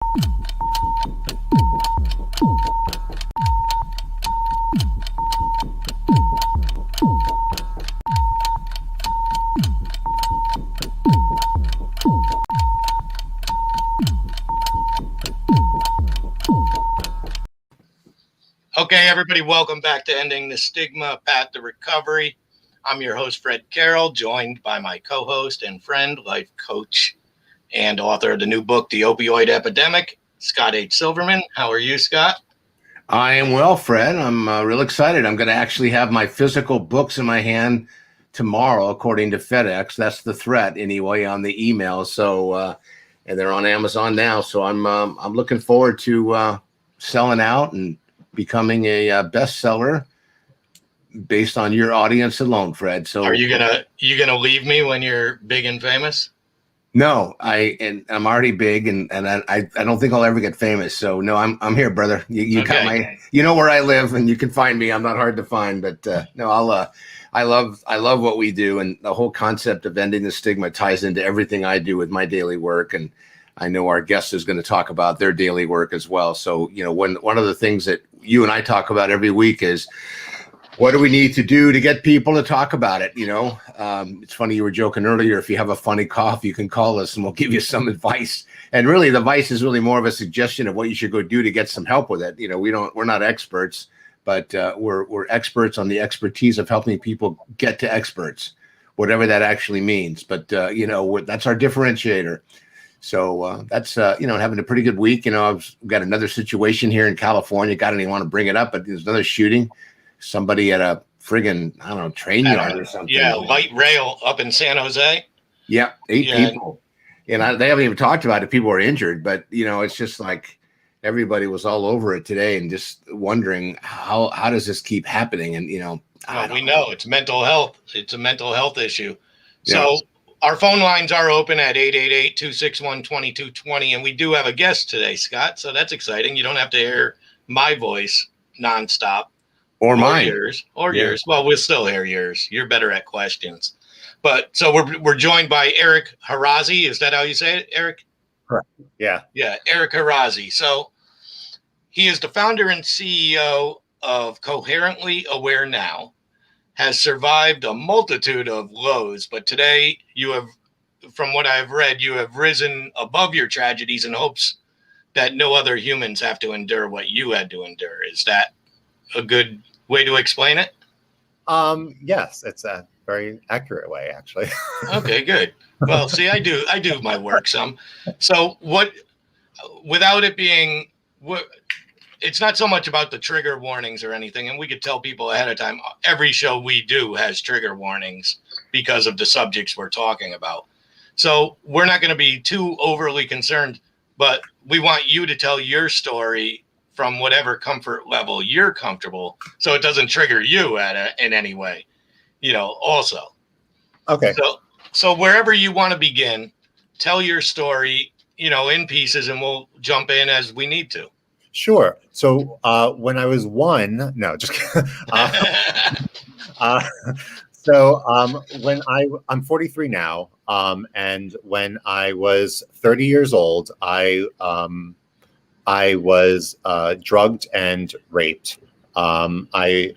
Okay, everybody, welcome back to Ending the Stigma, Path to Recovery. I'm your host, Fred Carroll, joined by my co-host and friend, life coach, and author of the new book, The Opioid Epidemic, Scott H. Silverman. How are you, Scott? I am well, Fred. I'm real excited. I'm going to actually have my physical books in my hand tomorrow, according to FedEx. That's the threat, anyway, on the email. So, and they're on Amazon now. So I'm looking forward to selling out and becoming a bestseller based on your audience alone, Fred. So, are you gonna leave me when you're big and famous? No, I'm already big, and I don't think I'll ever get famous. So no, I'm here, brother. You Okay. you know where I live, and you can find me. I'm not hard to find, but no, I love what we do, and the whole concept of ending the stigma ties into everything I do with my daily work, and I know our guest is going to talk about their daily work as well. So one of the things that you and I talk about every week is, what do we need to do to get people to talk about it? It's funny, you were joking earlier, if you have a funny cough, you can call us and we'll give you some advice. And really, the advice is really more of a suggestion of what you should go do to get some help with it. We're not experts, but we're experts on the expertise of helping people get to experts, whatever that actually means. But, that's our differentiator. So that's, having a pretty good week. I've got another situation here in California. I don't even want to bring it up, but there's another shooting. Somebody at a friggin', I don't know, train yard or something. Yeah, light rail up in San Jose. Yeah, eight people. And they haven't even talked about it. People are injured, but, it's just like everybody was all over it today and just wondering how does this keep happening? And, we know it's mental health. It's a mental health issue. Yeah. So our phone lines are open at 888-261-2220. And we do have a guest today, Scott. So that's exciting. You don't have to hear my voice nonstop. Or mine. Yours. Well, we'll still hear yours. You're better at questions. But so we're joined by Eric Harazi. Is that how you say it, Eric? Correct. Yeah. Yeah, Eric Harazi. So he is the founder and CEO of Coherently Aware Now, has survived a multitude of lows, but today you have, from what I've read, you have risen above your tragedies in hopes that no other humans have to endure what you had to endure. Is that a good way to explain it? Yes, it's a very accurate way, actually. Okay, good. Well, see, I do my work some. So without it being, it's not so much about the trigger warnings or anything. And we could tell people ahead of time, every show we do has trigger warnings because of the subjects we're talking about. So we're not going to be too overly concerned, but we want you to tell your story from whatever comfort level you're comfortable, so it doesn't trigger you in any way, also. Okay. So wherever you want to begin, tell your story, in pieces, and we'll jump in as we need to. Sure. So when I was one, no, just kidding. When I'm 43 now, and when I was 30 years old, I was drugged and raped. I'm a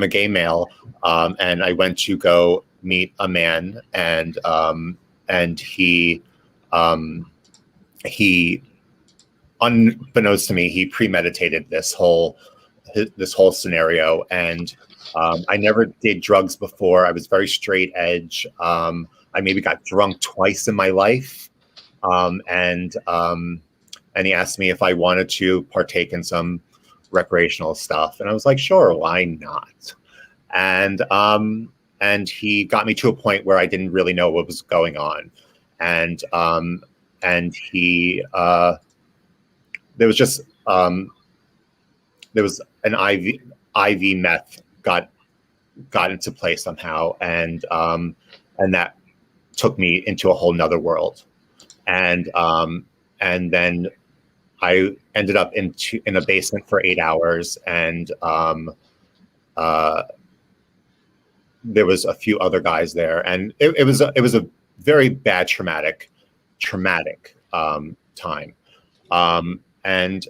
gay male, and I went to go meet a man, and he unbeknownst to me, he premeditated this whole scenario, and I never did drugs before. I was very straight edge. I maybe got drunk twice in my life, and he asked me if I wanted to partake in some recreational stuff. And I was like, sure, why not? And he got me to a point where I didn't really know what was going on. And he, there was an IV meth got into play somehow. And that took me into a whole nother world. And then I ended up in a basement for 8 hours, and there was a few other guys there, and it was a very bad traumatic time. And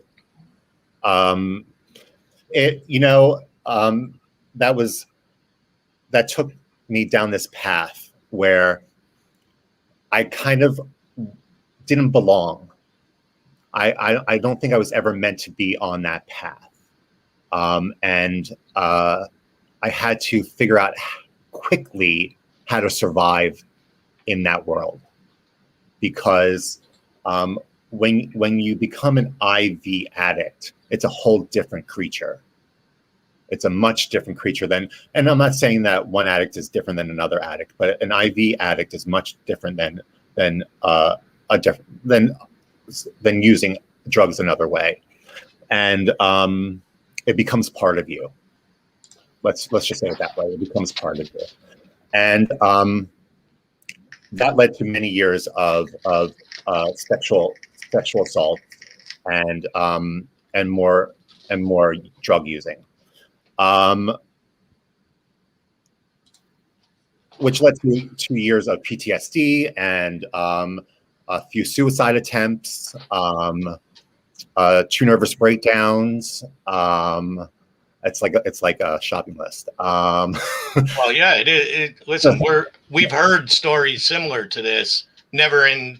it, you know, that took me down this path where I kind of didn't belong. I don't think I was ever meant to be on that path. And I had to figure out quickly how to survive in that world, because when you become an IV addict, it's a whole different creature. It's a much different creature than, and I'm not saying that one addict is different than another addict, but an IV addict is much different than using drugs another way, and it becomes part of you. Let's just say it that way. It becomes part of you, and that led to many years of sexual assault and more drug using. Which led to 2 years of PTSD and a few suicide attempts, 2 nervous breakdowns. It's like a shopping list. Well, yeah, listen, we've heard stories similar to this, never to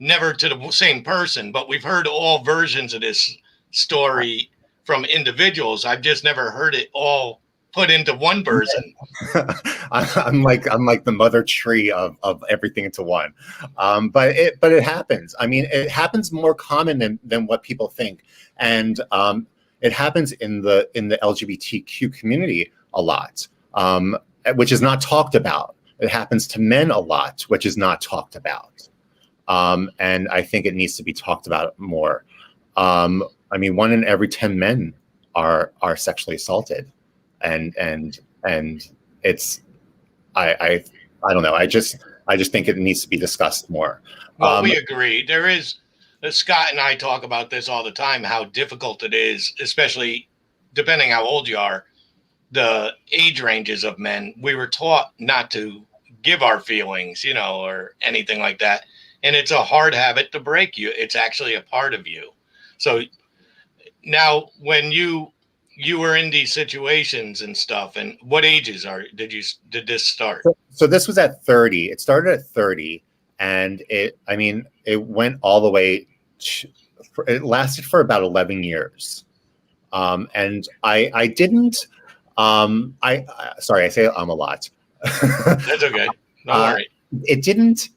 the same person, but we've heard all versions of this story from individuals. I've just never heard it all put into one person. I'm like the mother tree of everything into one. But it happens. I mean, it happens more common than what people think. And it happens in the LGBTQ community a lot, which is not talked about. It happens to men a lot, which is not talked about. And I think it needs to be talked about more. I mean, 1 in every 10 men are sexually assaulted, and it's I don't know. I just think it needs to be discussed more. Well, we agree. There is, Scott and I talk about this all the time, how difficult it is, especially depending how old you are, the age ranges of men. We were taught not to give our feelings, or anything like that. And it's a hard habit to break. It's actually a part of you. So now when you were in these situations and stuff, and what ages did this start? So this was at 30. It started at 30, and it went all the way it lasted for about 11 years. And I didn't, sorry, I say a lot. That's okay. Don't worry. It didn't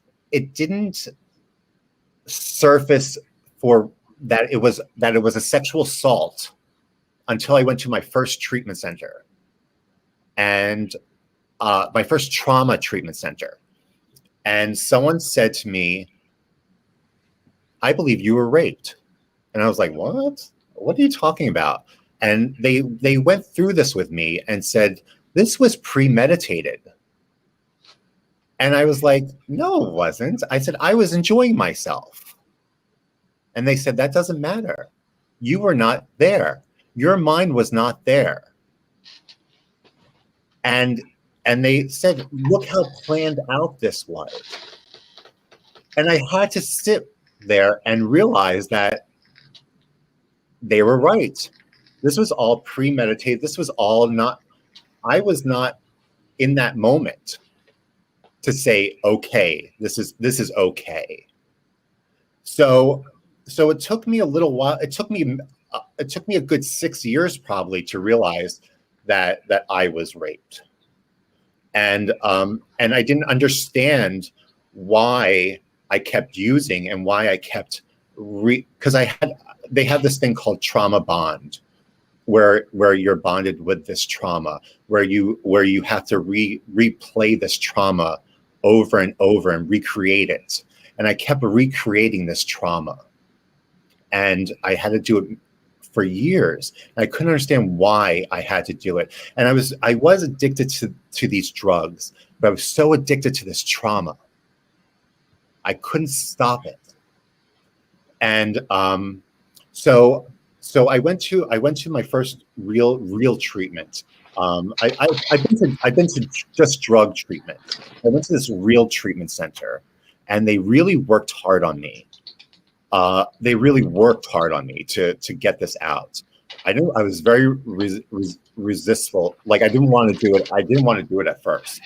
surface for that it was a sexual assault until I went to my first treatment center, and my first trauma treatment center. And someone said to me, "I believe you were raped." And I was like, "What? What are you talking about?" And they went through this with me and said, "This was premeditated." And I was like, "No, it wasn't." I said, "I was enjoying myself." And they said, "That doesn't matter. You were not there. Your mind was not there." And they said, "Look how planned out this was." And I had to sit there and realize that they were right. This was all premeditated. This was all not, I was not in that moment to say, okay, this is okay. So it took me a little while. It took me a good 6 years probably to realize that I was raped, and I didn't understand why I kept using and why I kept because they have this thing called trauma bond, where you're bonded with this trauma, where you have to replay this trauma over and over and recreate it. And I kept recreating this trauma, and I had to do it for years. And I couldn't understand why I had to do it. And I was addicted to these drugs, but I was so addicted to this trauma, I couldn't stop it. And so I went to my first real treatment. I've been to just drug treatment. I went to this real treatment center, and they really worked hard on me. they really worked hard on me to get this out. I knew I was very resistful. Like I didn't want to do it. I didn't want to do it at first.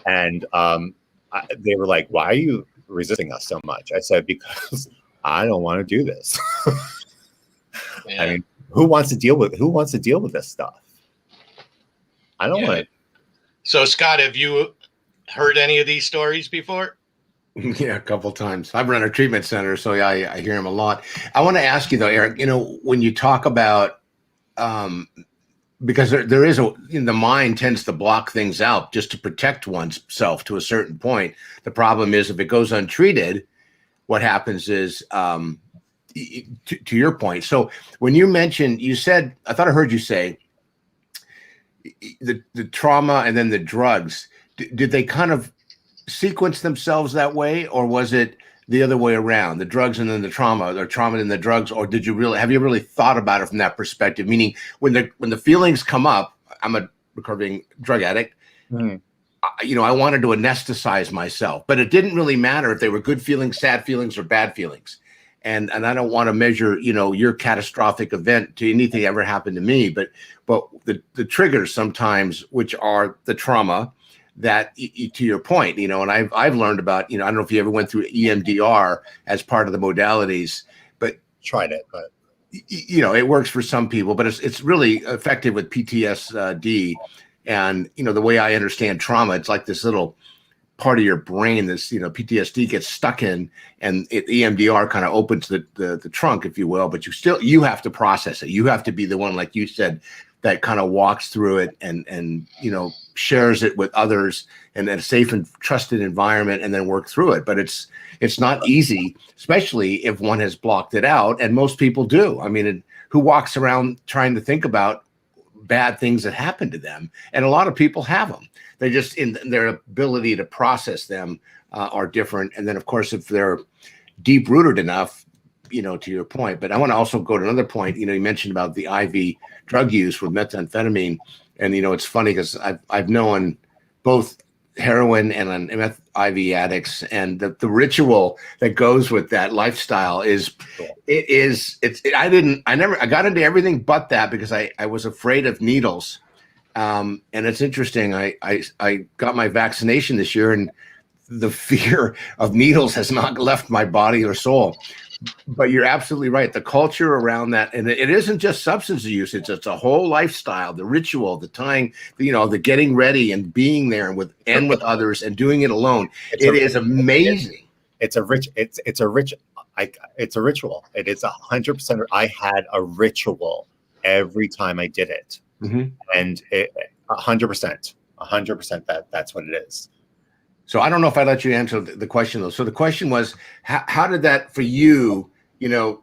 And they were like, "Why are you resisting us so much?" I said, "Because I don't want to do this." Yeah. I mean, who wants to deal with this stuff? I don't want it. So, Scott, have you heard any of these stories before? Yeah, a couple times. I've run a treatment center, so yeah, I hear them a lot. I want to ask you though, Eric. When you talk about, because there is the mind tends to block things out just to protect oneself to a certain point. The problem is if it goes untreated, what happens is, to your point. So when you mentioned, you said, I thought I heard you say the trauma and then the drugs. Did they kind of sequence themselves that way, or was it the other way around? The drugs and then the trauma, or trauma and the drugs, or have you really thought about it from that perspective? Meaning, when the feelings come up, I'm a recovering drug addict. I wanted to anesthetize myself, but it didn't really matter if they were good feelings, sad feelings, or bad feelings. And I don't want to measure, your catastrophic event to anything ever happened to me, but the triggers sometimes, which are the trauma, that to your point, and I've learned about, I don't know if you ever went through EMDR as part of the modalities, but Tried it, but it works for some people, but it's really effective with PTSD. And, the way I understand trauma, it's like this little part of your brain, this, PTSD gets stuck in, and EMDR kind of opens the trunk, if you will, but you have to process it. You have to be the one, like you said, that kind of walks through it and shares it with others in a safe and trusted environment, and then work through it. But it's not easy, especially if one has blocked it out, and most people do. I mean, who walks around trying to think about bad things that happen to them? And a lot of people have them. They just, in their ability to process them, are different. And then, of course, if they're deep rooted enough, to your point. But I want to also go to another point. You mentioned about the IV drug use with methamphetamine, and it's funny because I've known both heroin and meth IV addicts, and the ritual that goes with that lifestyle I got into everything but that, because I was afraid of needles. And it's interesting. I got my vaccination this year, and the fear of needles has not left my body or soul. But you're absolutely right. The culture around that, and it isn't just substance use. It's a whole lifestyle, the ritual, the tying, the getting ready and being there with others and doing it alone. It is amazing. It's a ritual. It is 100%. I had a ritual every time I did it, and 100%. That's what it is. So I don't know if I let you answer the question though. So the question was, how did that for you,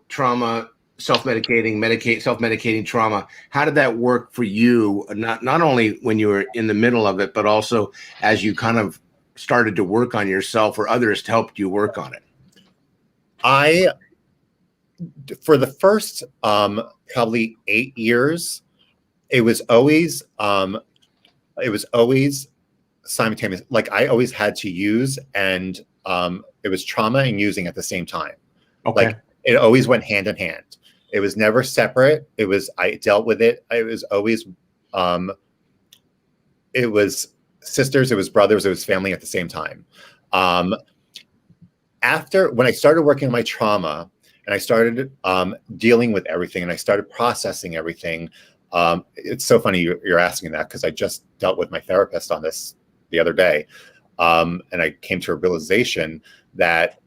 trauma, self-medicating trauma, how did that work for you? Not only when you were in the middle of it, but also as you kind of started to work on yourself, or others helped you work on it? For the first probably 8 years, it was always simultaneous. Like I always had to use, and it was trauma and using at the same time. Okay. Like it always went hand in hand. It was never separate. I dealt with it. It was always it was sisters, it was brothers, it was family at the same time. After when I started working on my trauma, and I started dealing with everything, and I started processing everything. It's so funny you're asking that, because I just dealt with my therapist on this the other day, and I came to a realization that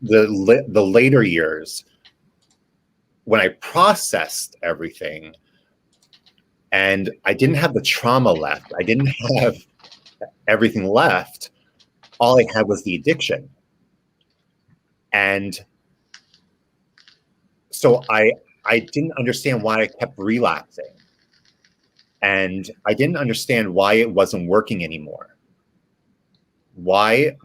the later years, when I processed everything and I didn't have the trauma left, I didn't have everything left, all I had was the addiction. And so I didn't understand why I kept relapsing. And I didn't understand why it wasn't working anymore. Why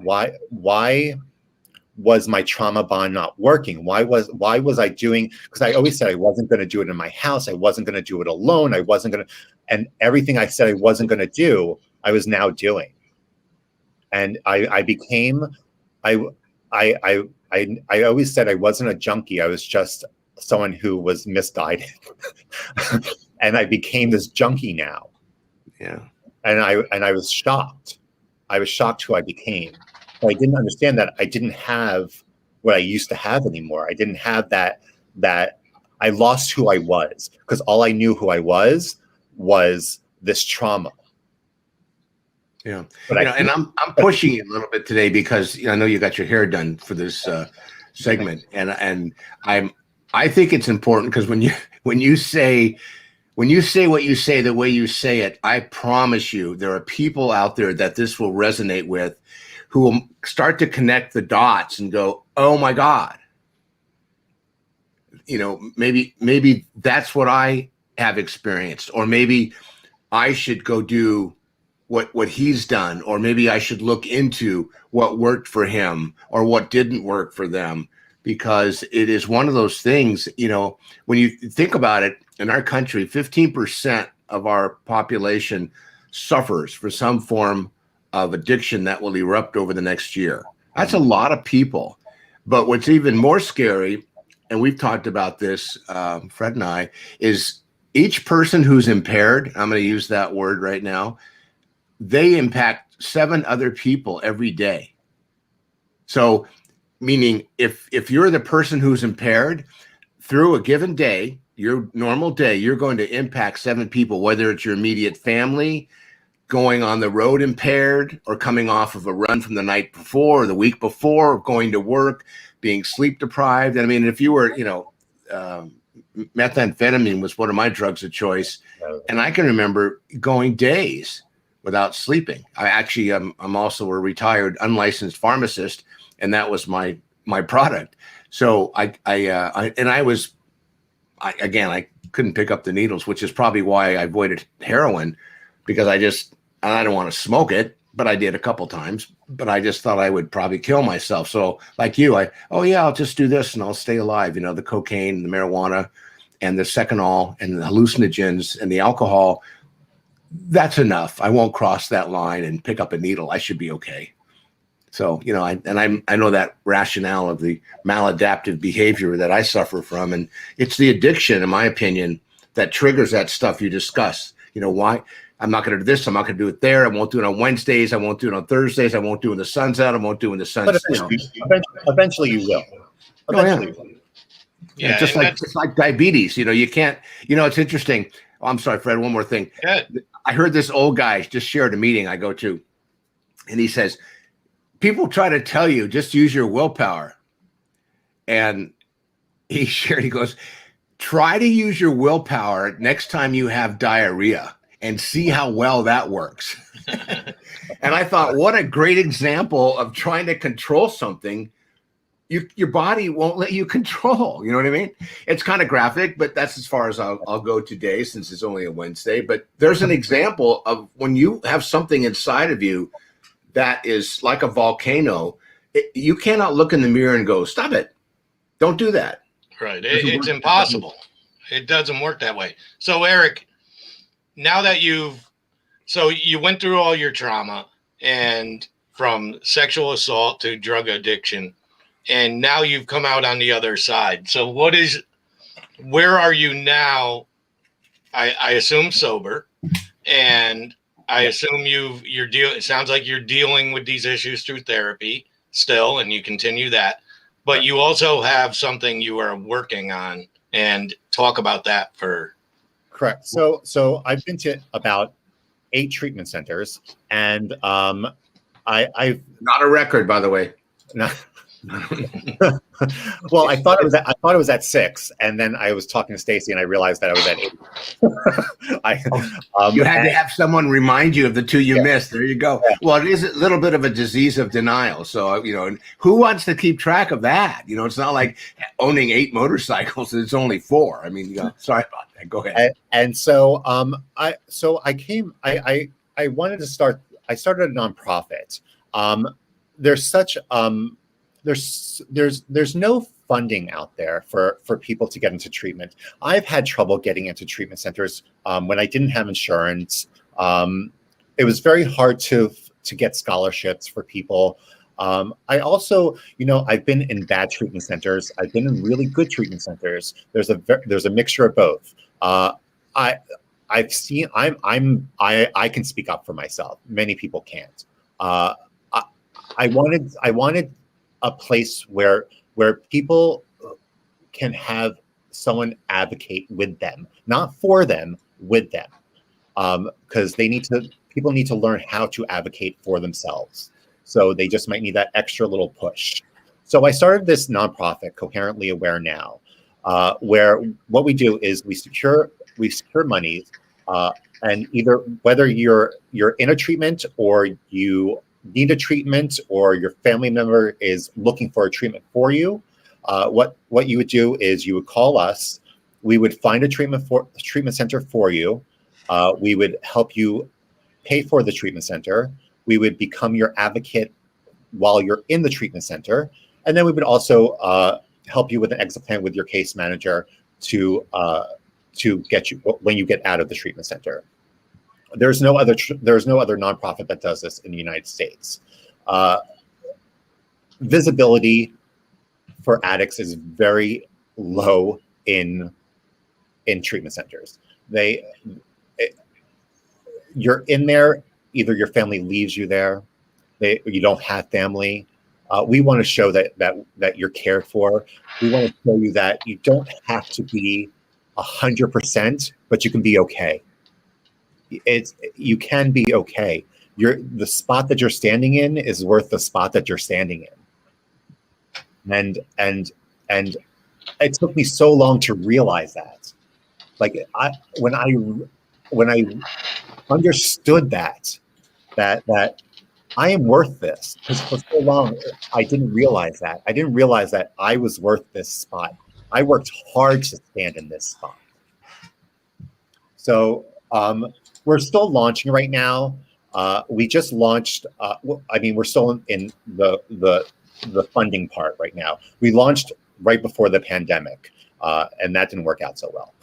was my trauma bond not working? Why was I doing? Because I always said I wasn't going to do it in my house. I wasn't going to do it alone. I wasn't going to, and everything I said I wasn't going to do, I was now doing. And I I always said I wasn't a junkie. I was just someone who was misguided. And I became this junkie now. Yeah. And I was shocked. I was shocked who I became. But I didn't understand that I didn't have what I used to have anymore. I didn't have that I lost who I was, because all I knew who I was this trauma. Yeah. But and I'm pushing you a little bit today because I know you got your hair done for this segment, and I think it's important because when you say what you say the way you say it, I promise you there are people out there that this will resonate with, who will start to connect the dots and go, oh my God, maybe that's what I have experienced, or maybe I should go do what he's done, or maybe I should look into what worked for him or what didn't work for them, because it is one of those things, when you think about it, in our country, 15% of our population suffers for some form of addiction that will erupt over the next year. That's a lot of people. But what's even more scary, and we've talked about this, Fred and I, is each person who's impaired, I'm going to use that word right now, they impact 7 other people every day. So, meaning if you're the person who's impaired, through a given day, your normal day, you're going to impact 7 people, whether it's your immediate family, going on the road impaired, or coming off of a run from the night before or the week before, or going to work, being sleep deprived. I mean, if you were, methamphetamine was one of my drugs of choice, and I can remember going days without sleeping. I'm also a retired unlicensed pharmacist, and that was my product. So I couldn't pick up the needles, which is probably why I avoided heroin, because I don't want to smoke it, but I did a couple times, but I just thought I would probably kill myself. So like you, I'll just do this and I'll stay alive. The cocaine, the marijuana, and the Seconal, and the hallucinogens, and the alcohol, that's enough. I won't cross that line and pick up a needle. I should be okay. So, I know that rationale of the maladaptive behavior that I suffer from, and it's the addiction, in my opinion, that triggers that stuff you discuss. Why? I'm not going to do this. I'm not going to do it there. I won't do it on Wednesdays. I won't do it on Thursdays. I won't do it when the sun's out. I won't do it when the sun's. But eventually you will. Eventually you will. Yeah, just like diabetes. You can't. It's interesting. Oh, I'm sorry, Fred. One more thing. Yeah. I heard this old guy just shared a meeting I go to, and he says, people try to tell you just use your willpower, and he goes, try to use your willpower next time you have diarrhea and see how well that works. And I thought, what a great example of trying to control something your body won't let you control. You know what I mean? It's kind of graphic, but that's as far as I'll go today, since it's only a Wednesday. But there's an example of when you have something inside of you that is like a volcano, you cannot look in the mirror and go, stop it. Don't do that. Right. It's impossible. It doesn't work that way. So, Eric, now that you went through all your trauma, and from sexual assault to drug addiction, and now you've come out on the other side. So where are you now? I assume sober, and I assume it sounds like you're dealing with these issues through therapy still, and you continue that, but you also have something you are working on, and talk about that for. Correct. So I've been to about 8 treatment centers, and I've not a record, by the way. No. Well, I thought it was at 6, and then I was talking to Stacy, and I realized that I was at 8. You had to have someone remind you of the 2 you missed. There you go. Yeah. Well, it is a little bit of a disease of denial. So who wants to keep track of that? It's not like owning 8 motorcycles. It's only 4. I mean, sorry about that. Go ahead. And so I wanted to start. I started a nonprofit. There's such there's no funding out there for people to get into treatment. I've had trouble getting into treatment centers when I didn't have insurance. It was very hard to get scholarships for people. I also, I've been in bad treatment centers. I've been in really good treatment centers. There's a mixture of both. I I've seen. I can speak up for myself. Many people can't. Uh, I, I wanted a place where people can have someone advocate with them, not for them, with them, because people need to learn how to advocate for themselves. So they just might need that extra little push. So I started this nonprofit, Coherently Aware Now, where what we do is we secure monies, and either whether you're in a treatment or you need a treatment or your family member is looking for a treatment for you, what you would do is you would call us. We would find a treatment center for you. We would help you pay for the treatment center. We would become your advocate while you're in the treatment center. And then we would also help you with an exit plan with your case manager to get you when you get out of the treatment center. There's no other nonprofit that does this in the United States. Visibility for addicts is very low in treatment centers. You're in there, either your family leaves you there, you don't have family. We want to show that you're cared for. We want to show you that you don't have to be 100%, but you can be okay. You can be okay. The spot that you're standing in is worth the spot that you're standing in. And it took me so long to realize that. Like when I understood that I am worth this, because for so long I didn't realize that. I didn't realize that I was worth this spot. I worked hard to stand in this spot. So we're still launching right now. We just launched. We're still in the funding part right now. We launched right before the pandemic, and that didn't work out so well.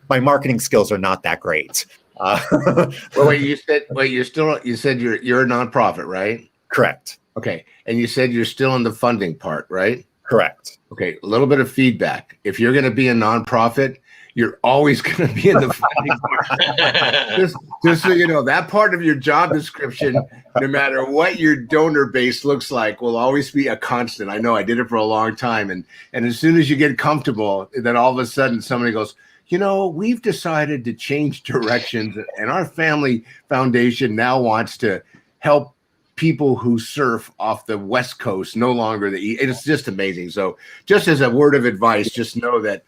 My marketing skills are not that great. You said you're a nonprofit, right? Correct. Okay, and you said you're still in the funding part, right? Correct. Okay, a little bit of feedback. If you're going to be a nonprofit, you're always going to be in the funding part. just so you know, that part of your job description, no matter what your donor base looks like, will always be a constant. I know, I did it for a long time, and as soon as you get comfortable, then all of a sudden somebody goes, we've decided to change directions, and our family foundation now wants to help people who surf off the West Coast, no longer the East. It's just amazing. So just as a word of advice, just know that,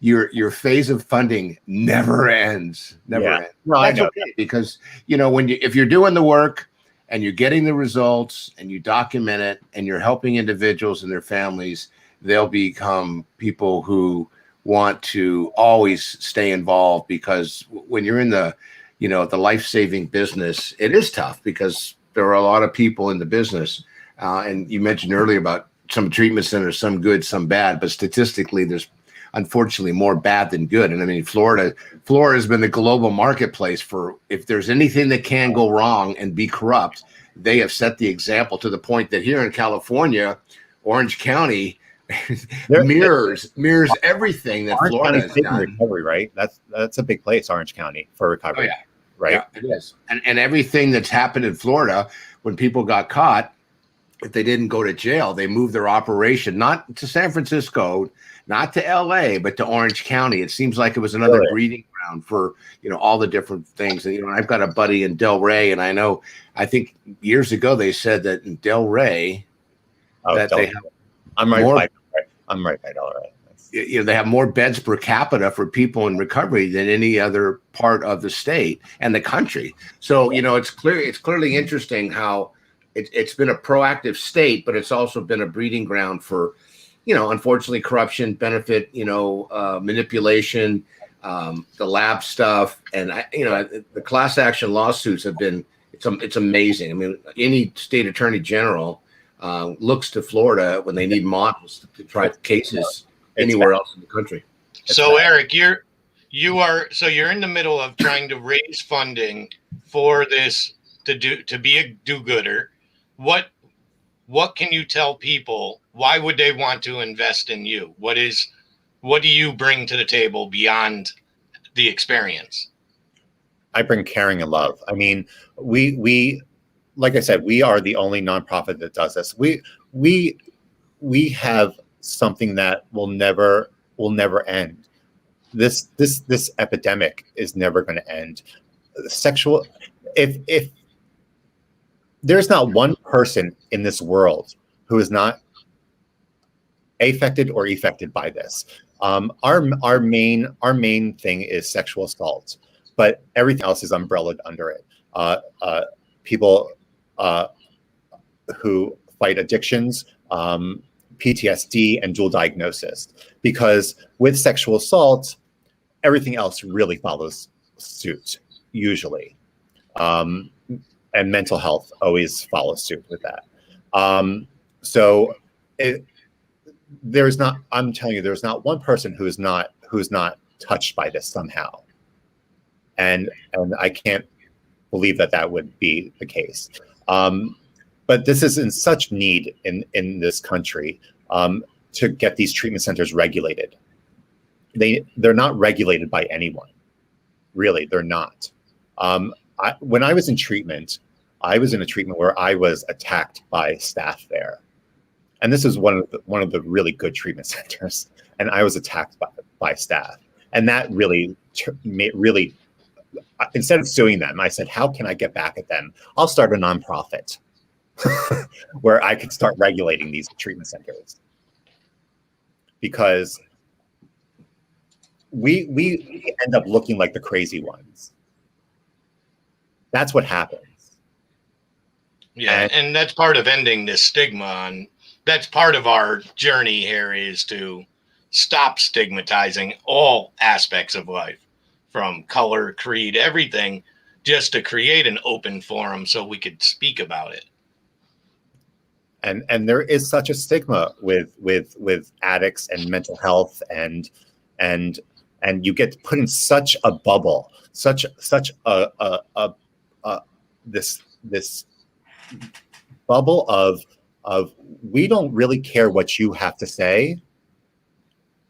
your phase of funding never ends. Never ends. No, that's okay, because, if you're doing the work and you're getting the results and you document it and you're helping individuals and their families, they'll become people who want to always stay involved, because when you're in the life-saving business, it is tough because there are a lot of people in the business. And you mentioned earlier about some treatment centers, some good, some bad, but statistically there's unfortunately more bad than good. And I mean, Florida has been the global marketplace for, if there's anything that can go wrong and be corrupt, they have set the example, to the point that here in California, Orange County mirrors everything that Orange Florida County's has done. recovery, right? That's a big place, Orange County, for recovery. Oh, yeah. Right. Yeah, it is. And everything that's happened in Florida, when people got caught, if they didn't go to jail, they moved their operation not to San Francisco, not to LA, but to Orange County. It seems like it was another breeding ground for, all the different things. And, I've got a buddy in Del Rey, and I think years ago they said that in Del Rey, they have I'm right by Del Rey. They have more beds per capita for people in recovery than any other part of the state and the country. So, it's clearly interesting how it's been a proactive state, but it's also been a breeding ground for, unfortunately, corruption, benefit, manipulation, the lab stuff. And, the class action lawsuits have been, it's amazing. I mean, any state attorney general looks to Florida when they need models to try cases anywhere else in the country. So Eric, you're in the middle of trying to raise funding for this to be a do-gooder. what can you tell people? Why would they want to invest in you? What do you bring to the table beyond the experience? I bring caring and love. I mean, we like I said, we are the only nonprofit that does this. We have something that will never end. This epidemic is never going to end. Sexual, if there's not one person in this world who is not affected or affected by this. Our main thing is sexual assault, but everything else is umbrellaed under it. People who fight addictions, PTSD, and dual diagnosis. Because with sexual assault, everything else really follows suit, usually. And mental health always follows suit with that. I'm telling you, there's not one person who's not touched by this somehow. And I can't believe that would be the case. But this is in such need in this country to get these treatment centers regulated. They're not regulated by anyone. Really, they're not. When I was in treatment, I was in a treatment where I was attacked by staff there. And this is one of the really good treatment centers. And I was attacked by staff. And that really, instead of suing them, I said, how can I get back at them? I'll start a nonprofit where I could start regulating these treatment centers. Because we end up looking like the crazy ones. That's what happens. Yeah, and that's part of ending this stigma. And that's part of our journey here, is to stop stigmatizing all aspects of life, from color, creed, everything, just to create an open forum so we could speak about it. And there is such a stigma with addicts and mental health, and you get put in such a bubble, such this bubble of we don't really care what you have to say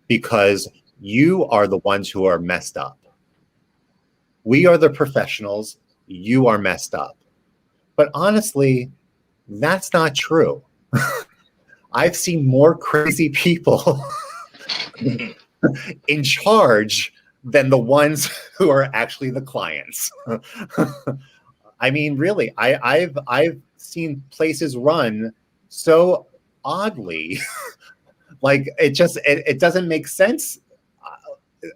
because you are the ones who are messed up. We are the professionals, you are messed up. But honestly, that's not true. I've seen more crazy people in charge than the ones who are actually the clients. I mean, really, I've seen places run so oddly, like it doesn't make sense.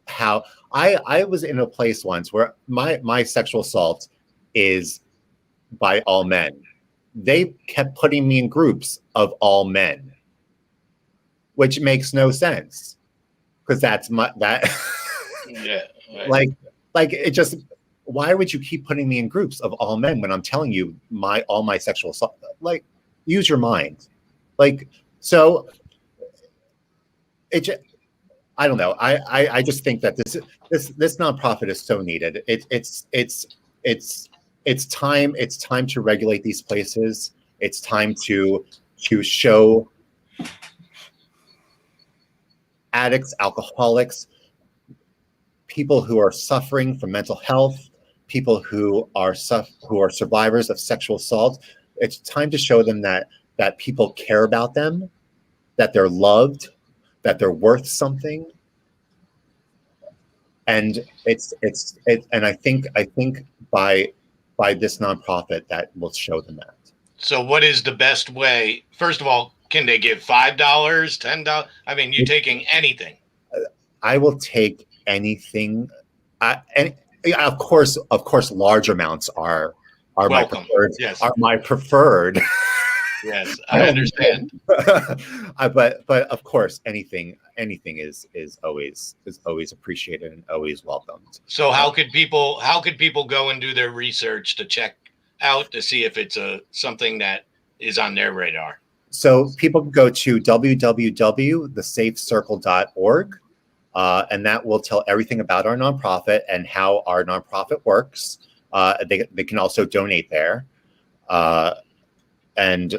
How I was in a place once where my sexual assault is by all men. They kept putting me in groups of all men, which makes no sense because that's Yeah, right. like it just. Why would you keep putting me in groups of all men when I'm telling you all my sexual assault? Like, use your mind. Like, so I don't know. I just think that this nonprofit is so needed. It's time to regulate these places. It's time to show addicts, alcoholics, people who are suffering from mental health, people who are survivors of sexual assault. It's time to show them that people care about them, that they're loved, that they're worth something. And I think by this nonprofit that will show them that. So what is the best way? First of all, can they give $5, $10? I mean, you're taking anything. I will take anything. And of course, large amounts are Welcome. My preferred. Yes. Are my preferred. Yes, I understand. but of course, anything is always appreciated and always welcomed. So how could people go and do their research to check out to see if it's something that is on their radar? So people can go to www.thesafecircle.org. And that will tell everything about our nonprofit and how our nonprofit works. They can also donate there. and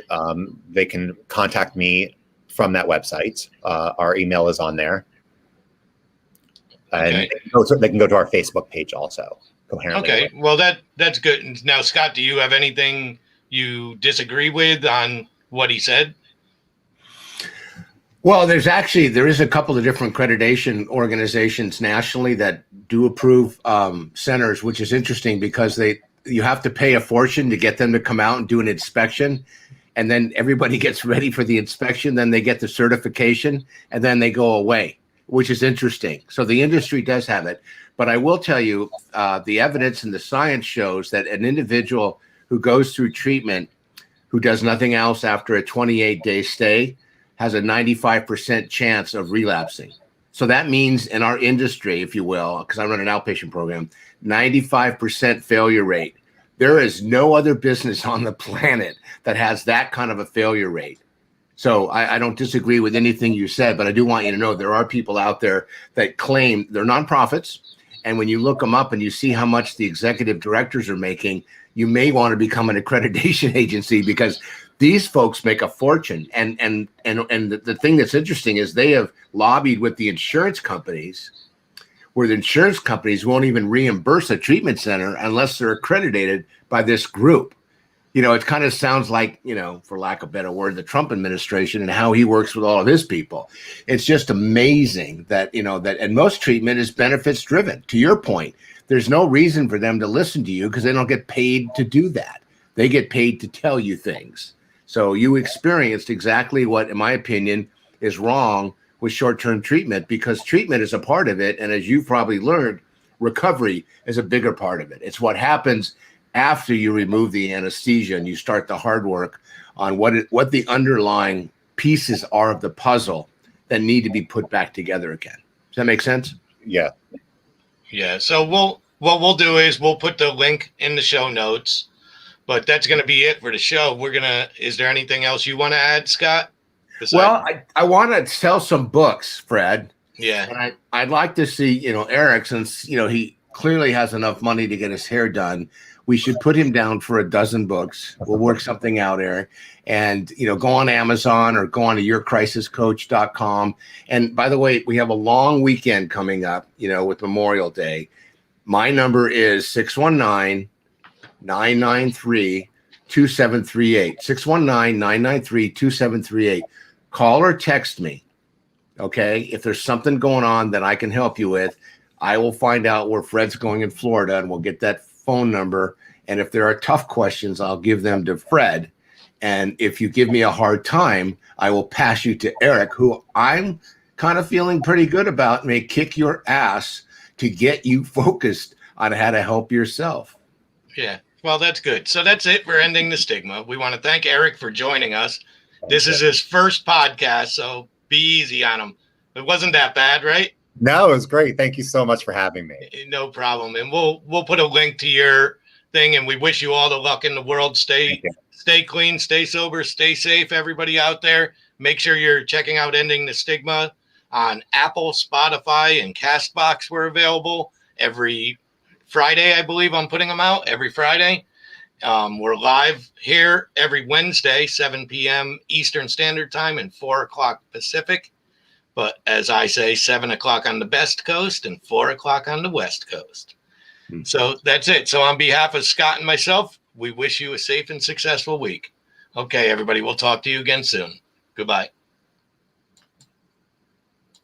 they can contact me from that website. Our email is on there. And Okay. they can go to our Facebook page also. Coherently. Okay, well that's good. Now, Scott, do you have anything you disagree with on what he said? Well, there is a couple of different accreditation organizations nationally that do approve centers, which is interesting because you have to pay a fortune to get them to come out and do an inspection. And then everybody gets ready for the inspection. Then they get the certification and then they go away, which is interesting. So the industry does have it. But I will tell you, the evidence and the science shows that an individual who goes through treatment, who does nothing else after a 28-day stay, has a 95% chance of relapsing. So that means in our industry, if you will, because I run an outpatient program, 95% failure rate. There is no other business on the planet that has that kind of a failure rate. So I don't disagree with anything you said, but I do want you to know there are people out there that claim they're nonprofits. And when you look them up and you see how much the executive directors are making, you may want to become an accreditation agency because these folks make a fortune. And the thing that's interesting is they have lobbied with the insurance companies, where the insurance companies won't even reimburse a treatment center unless they're accredited by this group. You know, it kind of sounds like, you know, for lack of a better word, the Trump administration and how he works with all of his people. It's just amazing that, you know, and most treatment is benefits driven. To your point, there's no reason for them to listen to you because they don't get paid to do that. They get paid to tell you things. So you experienced exactly what, in my opinion, is wrong with short-term treatment, because treatment is a part of it. And as you've probably learned, recovery is a bigger part of it. It's what happens after you remove the anesthesia and you start the hard work on what the underlying pieces are of the puzzle that need to be put back together again. Does that make sense? Yeah. Yeah. So what we'll do is we'll put the link in the show notes, but that's going to be it for the show. Is there anything else you want to add, Scott? Well, I want to sell some books, Fred. Yeah. And I'd like to see, you know, Eric, since, you know, he clearly has enough money to get his hair done. We should put him down for a dozen books. We'll work something out, Eric. And, you know, go on Amazon or go on to yourcrisiscoach.com. And by the way, we have a long weekend coming up, you know, with Memorial Day. My number is 619-993-2738. 619-993-2738. Call or text me. Okay. If there's something going on that I can help you with, I will find out where Fred's going in Florida and we'll get that phone number. And if there are tough questions, I'll give them to Fred. And if you give me a hard time, I will pass you to Eric, who I'm kind of feeling pretty good about, may kick your ass to get you focused on how to help yourself. Yeah. Well, that's good. So that's it. We're ending the stigma. We want to thank Eric for joining us. This is his first podcast, so be easy on him. It wasn't that bad, right? No, it was great. Thank you so much for having me. No problem. And we'll put a link to your thing, and we wish you all the luck in the world. Stay clean, stay sober, stay safe, everybody out there. Make sure you're checking out Ending the Stigma on Apple, Spotify, and CastBox. We're available every Friday, I believe I'm putting them out every Friday. We're live here every Wednesday, 7 p.m. Eastern Standard Time and 4 o'clock Pacific. But as I say, 7 o'clock on the Best Coast and 4 o'clock on the West Coast. So that's it. So on behalf of Scott and myself, we wish you a safe and successful week. Okay, everybody, we'll talk to you again soon. Goodbye.